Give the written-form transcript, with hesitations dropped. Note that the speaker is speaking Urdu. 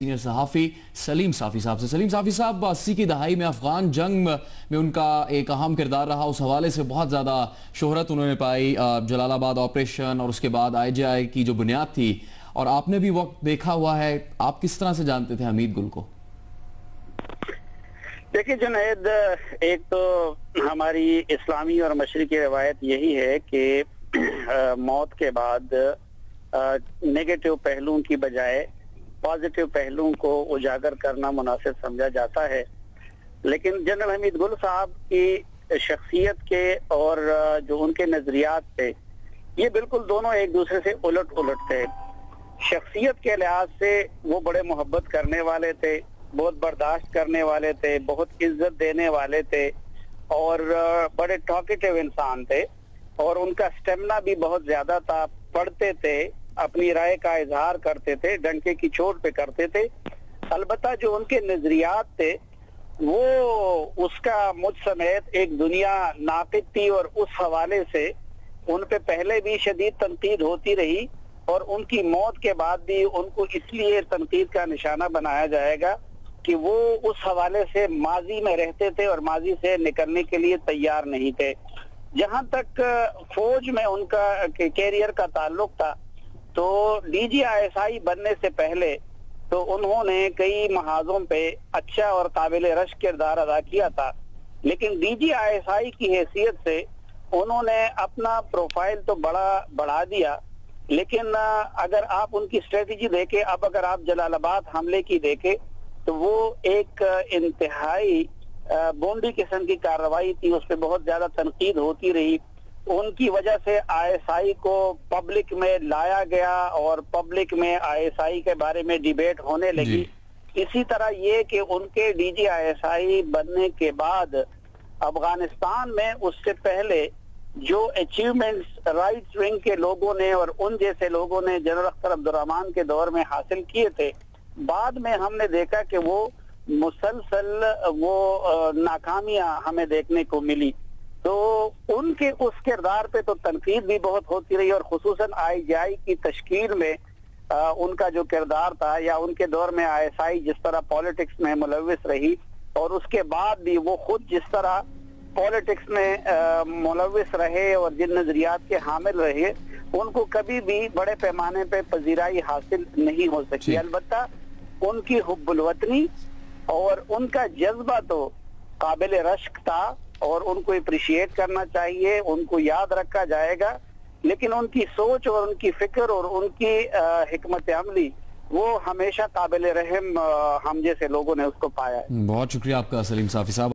سینئر صحافی سلیم صافی صاحب سے۔ سلیم صافی صاحب 80 کی دہائی میں افغان جنگ میں ان کا ایک اہم کردار رہا، اس حوالے سے بہت زیادہ شہرت انہوں نے پائی، جلال آباد آپریشن اور اس کے بعد IJI کی جو بنیاد تھی، اور آپ نے بھی وقت دیکھا ہوا ہے۔ آپ کس طرح سے جانتے تھے حمید گل کو؟ دیکھیں جنید، ایک تو ہماری اسلامی اور مشرقی روایت یہی ہے کہ موت کے بعد نیگیٹو پہلوؤں کی بجائے پازیٹیو پہلوؤں کو اجاگر کرنا مناسب سمجھا جاتا ہے، لیکن جنرل حمید گل صاحب کی شخصیت کے اور جو ان کے نظریات تھے، یہ بالکل دونوں ایک دوسرے سے الٹ تھے۔ شخصیت کے لحاظ سے وہ بڑے محبت کرنے والے تھے، بہت برداشت کرنے والے تھے، بہت عزت دینے والے تھے، اور بڑے ٹاکیٹیو انسان تھے، اور ان کا سٹیمنا بھی بہت زیادہ تھا۔ پڑھتے تھے، اپنی رائے کا اظہار کرتے تھے، ڈنکے کی چوٹ پہ کرتے تھے۔ البتہ جو ان کے نظریات تھے وہ اس کا مجھ سمیت ایک دنیا ناقد تھی، اور اس حوالے سے ان پہ پہلے بھی شدید تنقید ہوتی رہی، اور ان کی موت کے بعد بھی ان کو اس لیے تنقید کا نشانہ بنایا جائے گا کہ وہ اس حوالے سے ماضی میں رہتے تھے اور ماضی سے نکلنے کے لیے تیار نہیں تھے۔ جہاں تک فوج میں ان کا کیریئر کا تعلق تھا، تو DGISI بننے سے پہلے تو انہوں نے کئی محاذوں پہ اچھا اور قابل رشک کردار ادا کیا تھا، لیکن DGISI کی حیثیت سے انہوں نے اپنا پروفائل تو بڑھا دیا، لیکن اگر آپ ان کی اسٹریٹجی دیکھیں، اب اگر آپ جلال آباد حملے کی دیکھیں تو وہ ایک انتہائی بونڈی قسم کی کارروائی تھی، اس پہ بہت زیادہ تنقید ہوتی رہی۔ ان کی وجہ سے ISI کو پبلک میں لایا گیا، اور پبلک میں ISI کے بارے میں ڈیبیٹ ہونے لگی۔ اسی طرح یہ کہ ان کے DGISI بننے کے بعد افغانستان میں اس سے پہلے جو اچیومنٹس رائٹ ونگ کے لوگوں نے اور ان جیسے لوگوں نے جنرل اختر عبدالرحمان کے دور میں حاصل کیے تھے، بعد میں ہم نے دیکھا کہ وہ مسلسل ناکامیاں ہمیں دیکھنے کو ملی۔ تو ان کے اس کردار پہ تو تنقید بھی بہت ہوتی رہی، اور خصوصاً IJI کی تشکیل میں ان کا جو کردار تھا، یا ان کے دور میں ISI جس طرح پالیٹکس میں ملوث رہی، اور اس کے بعد بھی وہ خود جس طرح پالیٹکس میں ملوث رہے اور جن نظریات کے حامل رہے، ان کو کبھی بھی بڑے پیمانے پہ پذیرائی حاصل نہیں ہو سکی۔ البتہ ان کی حب الوطنی اور ان کا جذبہ تو قابل رشک تھا، اور ان کو اپریشیٹ کرنا چاہیے، ان کو یاد رکھا جائے گا، لیکن ان کی سوچ اور ان کی فکر اور ان کی حکمت عملی وہ ہمیشہ قابل رحم ہم جیسے لوگوں نے اس کو پایا ہے۔ بہت شکریہ آپ کا سلیم صافی صاحب۔